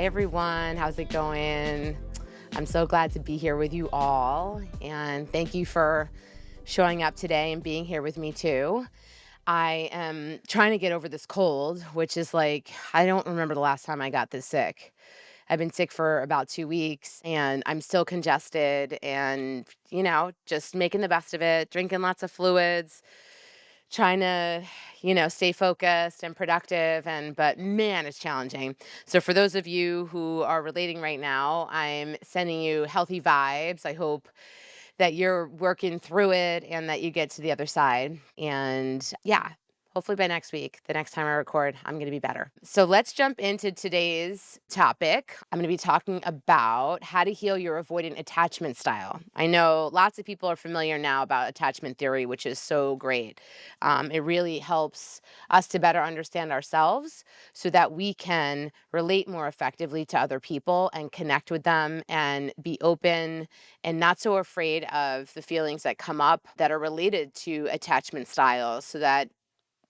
Hi, everyone. How's it going? I'm so glad to be here with you all. And thank you for showing up today and being here with me, too. I am trying to get over this cold, which is like, I don't remember the last time I got this sick. I've been sick for about 2 weeks and I'm still congested and, just making the best of it, drinking lots of fluids, trying to, stay focused and productive but man, it's challenging. So for those of you who are relating right now, I'm sending you healthy vibes. I hope that you're working through it and that you get to the other side. And yeah, hopefully by next week, the next time I record, I'm going to be better. So let's jump into today's topic. I'm going to be talking about how to heal your avoidant attachment style. I know lots of people are familiar now about attachment theory, which is so great. It really helps us to better understand ourselves so that we can relate more effectively to other people and connect with them and be open and not so afraid of the feelings that come up that are related to attachment styles so that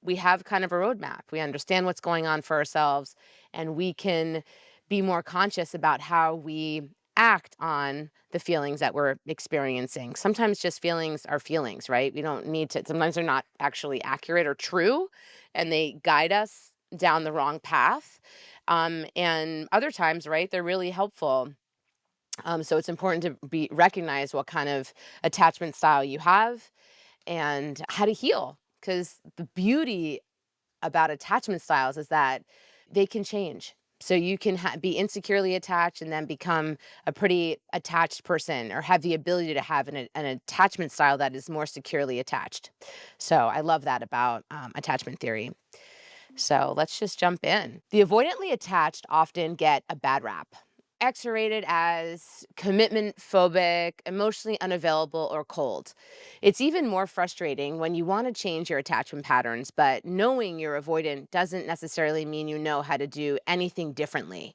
we have kind of a roadmap. We understand what's going on for ourselves and we can be more conscious about how we act on the feelings that we're experiencing. Sometimes just feelings are feelings, right? We don't need to, sometimes they're not actually accurate or true and they guide us down the wrong path. And other times, right, they're really helpful. So it's important to recognize what kind of attachment style you have and how to heal. Because the beauty about attachment styles is that they can change. So you can be insecurely attached and then become a pretty attached person or have the ability to have an attachment style that is more securely attached. So I love that about attachment theory. So let's just jump in. The avoidantly attached often get a bad rap. X-rated as commitment phobic, emotionally unavailable, or cold. It's even more frustrating when you want to change your attachment patterns, but knowing you're avoidant doesn't necessarily mean you know how to do anything differently.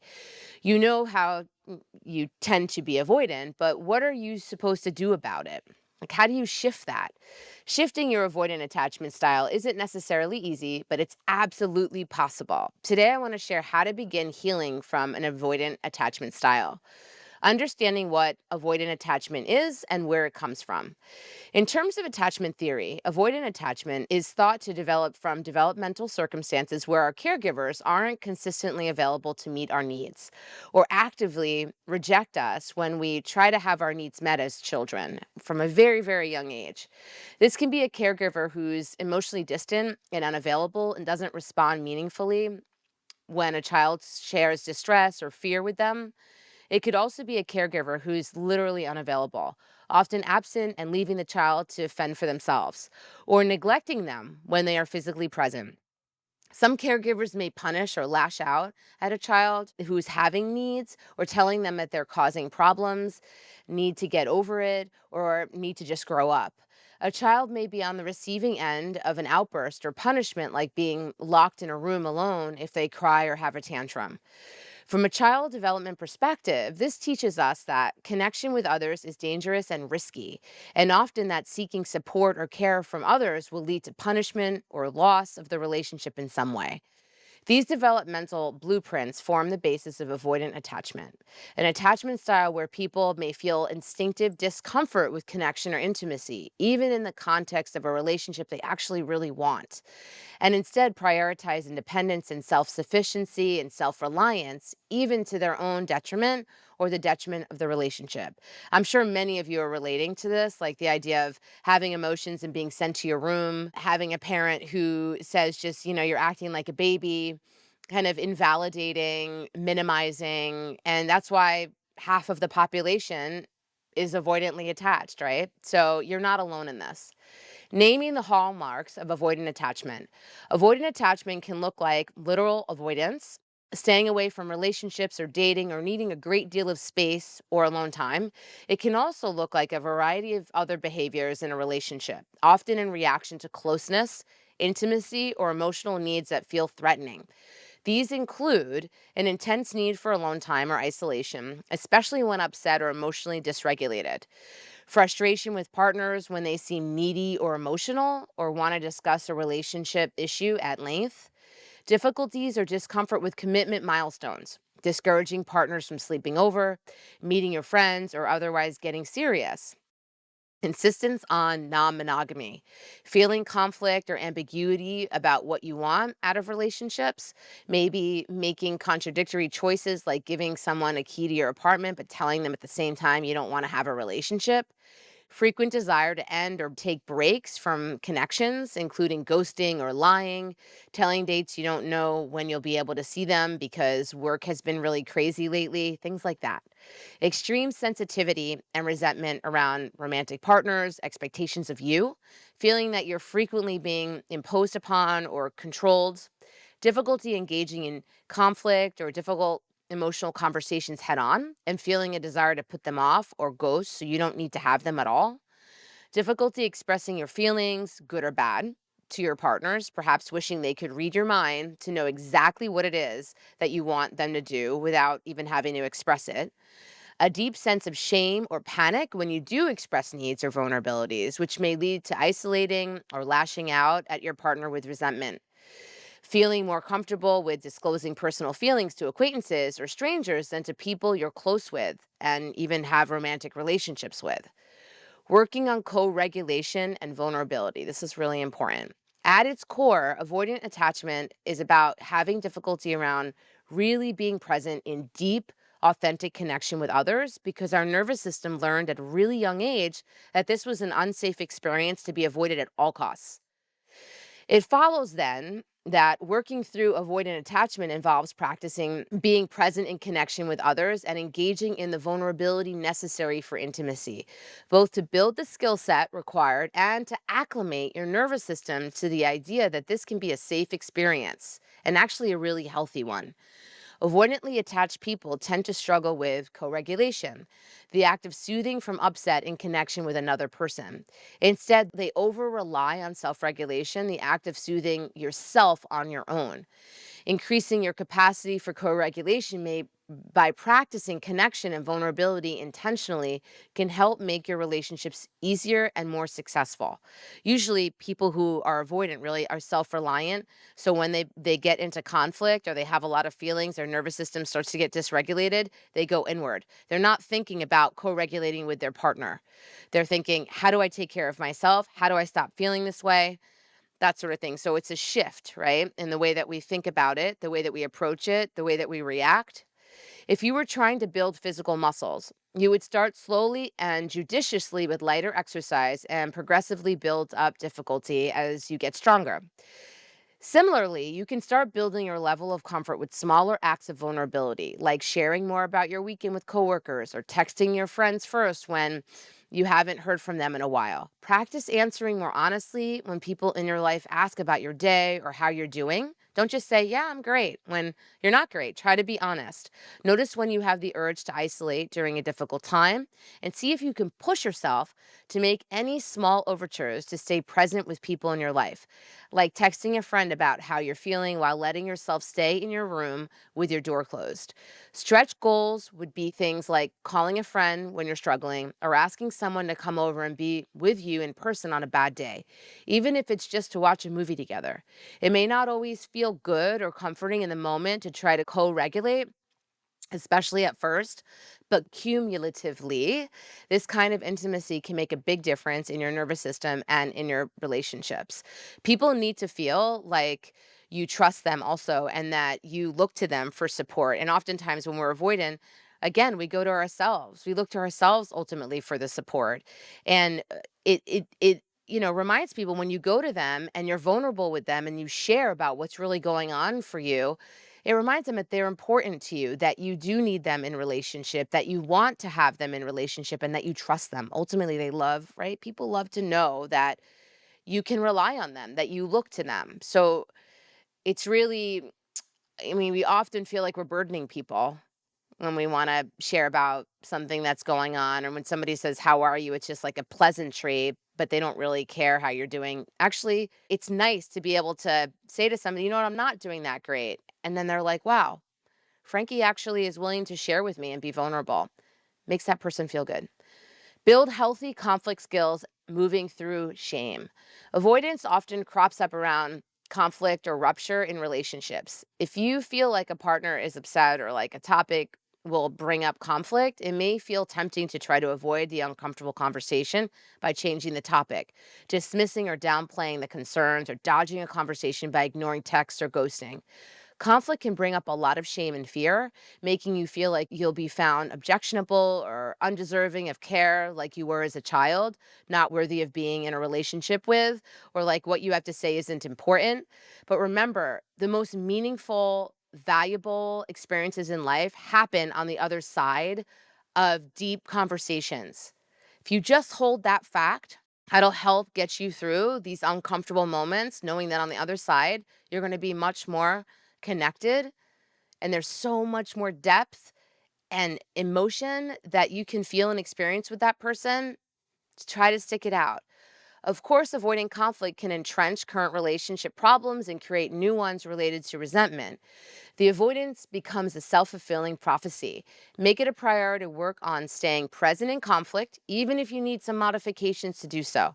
You know how you tend to be avoidant, but what are you supposed to do about it? Like, how do you shift that? Shifting your avoidant attachment style isn't necessarily easy, but it's absolutely possible. Today, I want to share how to begin healing from an avoidant attachment style, understanding what avoidant attachment is and where it comes from. In terms of attachment theory, avoidant attachment is thought to develop from developmental circumstances where our caregivers aren't consistently available to meet our needs or actively reject us when we try to have our needs met as children from a very, very young age. This can be a caregiver who's emotionally distant and unavailable and doesn't respond meaningfully when a child shares distress or fear with them. It could also be a caregiver who's literally unavailable, often absent and leaving the child to fend for themselves, or neglecting them when they are physically present. Some caregivers may punish or lash out at a child who's having needs or telling them that they're causing problems, need to get over it, or need to just grow up. A child may be on the receiving end of an outburst or punishment, like being locked in a room alone if they cry or have a tantrum. From a child development perspective, this teaches us that connection with others is dangerous and risky, and often that seeking support or care from others will lead to punishment or loss of the relationship in some way. These developmental blueprints form the basis of avoidant attachment, an attachment style where people may feel instinctive discomfort with connection or intimacy, even in the context of a relationship they actually really want, and instead prioritize independence and self sufficiency and self reliance, even to their own detriment or the detriment of the relationship. I'm sure many of you are relating to this, like the idea of having emotions and being sent to your room, having a parent who says, just, you're acting like a baby, kind of invalidating, minimizing. And that's why half of the population is avoidantly attached, right? So you're not alone in this. Naming the hallmarks of avoidant attachment. Avoidant attachment can look like literal avoidance, staying away from relationships or dating or needing a great deal of space or alone time. It can also look like a variety of other behaviors in a relationship, often in reaction to closeness, intimacy, or emotional needs that feel threatening. These include an intense need for alone time or isolation, especially when upset or emotionally dysregulated, frustration with partners when they seem needy or emotional or want to discuss a relationship issue at length, difficulties or discomfort with commitment milestones, discouraging partners from sleeping over, meeting your friends, or otherwise getting serious. Insistence on non monogamy, feeling conflict or ambiguity about what you want out of relationships, maybe making contradictory choices like giving someone a key to your apartment, but telling them at the same time you don't want to have a relationship. Frequent desire to end or take breaks from connections, including ghosting or lying, telling dates you don't know when you'll be able to see them because work has been really crazy lately, things like that. Extreme sensitivity and resentment around romantic partners, expectations of you, feeling that you're frequently being imposed upon or controlled, difficulty engaging in conflict or difficult emotional conversations head on, and feeling a desire to put them off or ghost so you don't need to have them at all. Difficulty expressing your feelings, good or bad, to your partners, perhaps wishing they could read your mind to know exactly what it is that you want them to do without even having to express it. A deep sense of shame or panic when you do express needs or vulnerabilities, which may lead to isolating or lashing out at your partner with resentment. Feeling more comfortable with disclosing personal feelings to acquaintances or strangers than to people you're close with and even have romantic relationships with. Working on co regulation and vulnerability. This is really important. At its core, avoidant attachment is about having difficulty around really being present in deep, authentic connection with others because our nervous system learned at a really young age that this was an unsafe experience to be avoided at all costs. It follows then that working through avoidant attachment involves practicing being present in connection with others and engaging in the vulnerability necessary for intimacy, both to build the skill set required and to acclimate your nervous system to the idea that this can be a safe experience and actually a really healthy one. Avoidantly attached people tend to struggle with co regulation, the act of soothing from upset in connection with another person. Instead, they over rely on self regulation, the act of soothing yourself on your own. Increasing your capacity for co regulation may by practicing connection and vulnerability intentionally can help make your relationships easier and more successful. Usually people who are avoidant really are self-reliant, so when they get into conflict or they have a lot of feelings, their nervous system starts to get dysregulated, they go inward. They're not thinking about co-regulating with their partner. They're thinking, how do I take care of myself? How do I stop feeling this way? That sort of thing. So it's a shift, right? In the way that we think about it, the way that we approach it, the way that we react. If you were trying to build physical muscles, you would start slowly and judiciously with lighter exercise and progressively build up difficulty as you get stronger. Similarly, you can start building your level of comfort with smaller acts of vulnerability, like sharing more about your weekend with coworkers or texting your friends first when you haven't heard from them in a while. Practice answering more honestly when people in your life ask about your day or how you're doing. Don't just say, yeah, I'm great, when you're not great. Try to be honest. Notice when you have the urge to isolate during a difficult time and see if you can push yourself to make any small overtures to stay present with people in your life, like texting a friend about how you're feeling while letting yourself stay in your room with your door closed. Stretch goals would be things like calling a friend when you're struggling or asking someone to come over and be with you in person on a bad day, even if it's just to watch a movie together. It may not always feel good or comforting in the moment to try to co regulate, especially at first, but cumulatively, this kind of intimacy can make a big difference in your nervous system and in your relationships. People need to feel like you trust them also and that you look to them for support. And oftentimes, when we're avoidant, again, we go to ourselves. We look to ourselves ultimately for the support. And reminds people when you go to them and you're vulnerable with them and you share about what's really going on for you, it reminds them that they're important to you, that you do need them in relationship, that you want to have them in relationship, and that you trust them. Ultimately, they love, right? People love to know that you can rely on them, that you look to them. So it's really, I mean, we often feel like we're burdening people when we want to share about something that's going on, or when somebody says, how are you? It's just like a pleasantry, but they don't really care how you're doing. Actually, it's nice to be able to say to somebody, you know what, I'm not doing that great. And then they're like, wow, Frankie actually is willing to share with me and be vulnerable. Makes that person feel good. Build healthy conflict skills moving through shame. Avoidance often crops up around conflict or rupture in relationships. If you feel like a partner is upset or like a topic will bring up conflict, it may feel tempting to try to avoid the uncomfortable conversation by changing the topic, dismissing or downplaying the concerns, or dodging a conversation by ignoring text or ghosting. Conflict can bring up a lot of shame and fear, making you feel like you'll be found objectionable or undeserving of care, like you were as a child, not worthy of being in a relationship with, or like what you have to say isn't important. But remember, the most meaningful, valuable experiences in life happen on the other side of deep conversations. If you just hold that fact, that'll help get you through these uncomfortable moments, knowing that on the other side, you're going to be much more connected, and there's so much more depth and emotion that you can feel and experience with that person. Try to stick it out. Of course, avoiding conflict can entrench current relationship problems and create new ones related to resentment. The avoidance becomes a self-fulfilling prophecy. Make it a priority to work on staying present in conflict, even if you need some modifications to do so.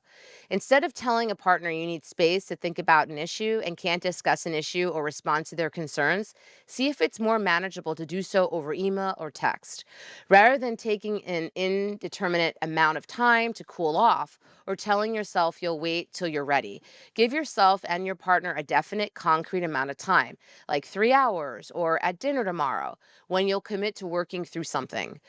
Instead of telling a partner you need space to think about an issue and can't discuss an issue or respond to their concerns, see if it's more manageable to do so over email or text. Rather than taking an indeterminate amount of time to cool off or telling yourself you'll wait till you're ready, give yourself and your partner a definite, concrete amount of time, like 3 hours or at dinner tomorrow, when you'll commit to working through something.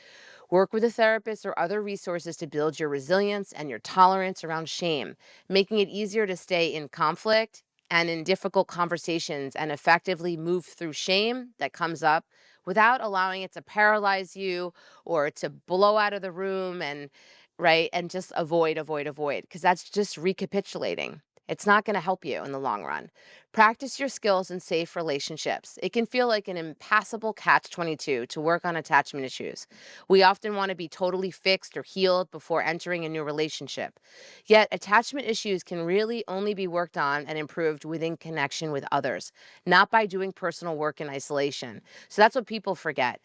Work with a therapist or other resources to build your resilience and your tolerance around shame, making it easier to stay in conflict and in difficult conversations and effectively move through shame that comes up without allowing it to paralyze you or to blow out of the room and right and just avoid because that's just recapitulating. It's not going to help you in the long run. Practice your skills in safe relationships. It can feel like an impassable catch-22 to work on attachment issues. We often want to be totally fixed or healed before entering a new relationship. Yet, attachment issues can really only be worked on and improved within connection with others, not by doing personal work in isolation. So that's what people forget.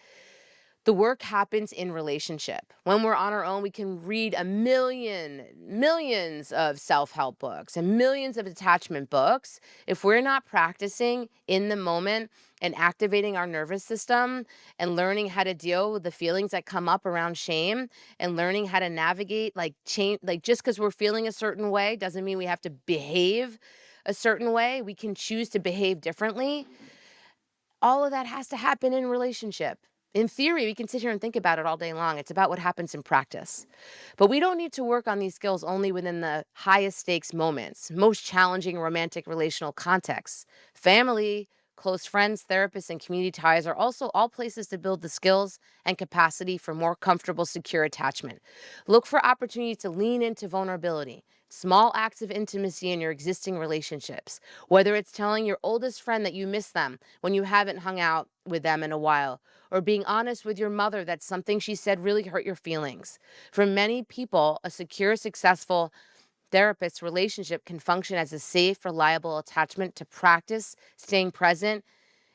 The work happens in relationship. When we're on our own, we can read millions of self-help books and millions of attachment books. If we're not practicing in the moment and activating our nervous system and learning how to deal with the feelings that come up around shame and learning how to navigate, like change, like just because we're feeling a certain way doesn't mean we have to behave a certain way. We can choose to behave differently. All of that has to happen in relationship. In theory, we can sit here and think about it all day long. It's about what happens in practice. But we don't need to work on these skills only within the highest stakes moments, most challenging romantic relational contexts. Family, close friends, therapists, and community ties are also all places to build the skills and capacity for more comfortable, secure attachment. Look for opportunities to lean into vulnerability, small acts of intimacy in your existing relationships, whether it's telling your oldest friend that you miss them when you haven't hung out with them in a while, or being honest with your mother that something she said really hurt your feelings. For many people, a secure, successful therapist relationship can function as a safe, reliable attachment to practice staying present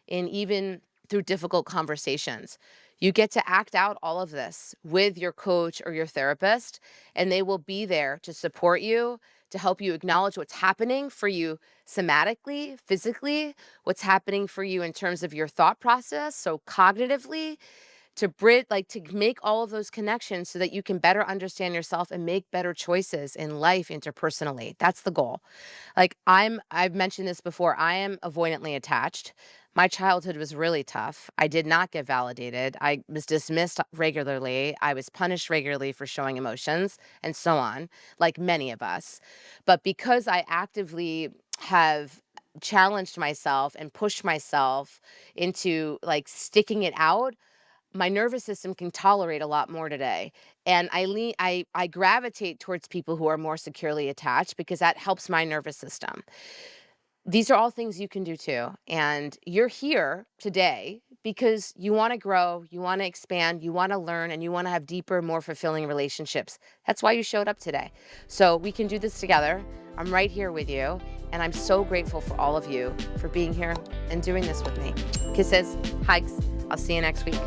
in even through difficult conversations. You get to act out all of this with your coach or your therapist, and they will be there to support you, to help you acknowledge what's happening for you somatically, physically, what's happening for you in terms of your thought process, so cognitively, to bridge, like to make all of those connections so that you can better understand yourself and make better choices in life interpersonally. That's the goal. I've mentioned this before, I am avoidantly attached. My childhood was really tough. I did not get validated. I was dismissed regularly. I was punished regularly for showing emotions and so on, like many of us. But because I actively have challenged myself and pushed myself into like sticking it out, my nervous system can tolerate a lot more today. And I gravitate towards people who are more securely attached because that helps my nervous system. These are all things you can do too. And you're here today because you want to grow, you want to expand, you want to learn, and you want to have deeper, more fulfilling relationships. That's why you showed up today. So we can do this together. I'm right here with you. And I'm so grateful for all of you for being here and doing this with me. Kisses, hugs. I'll see you next week.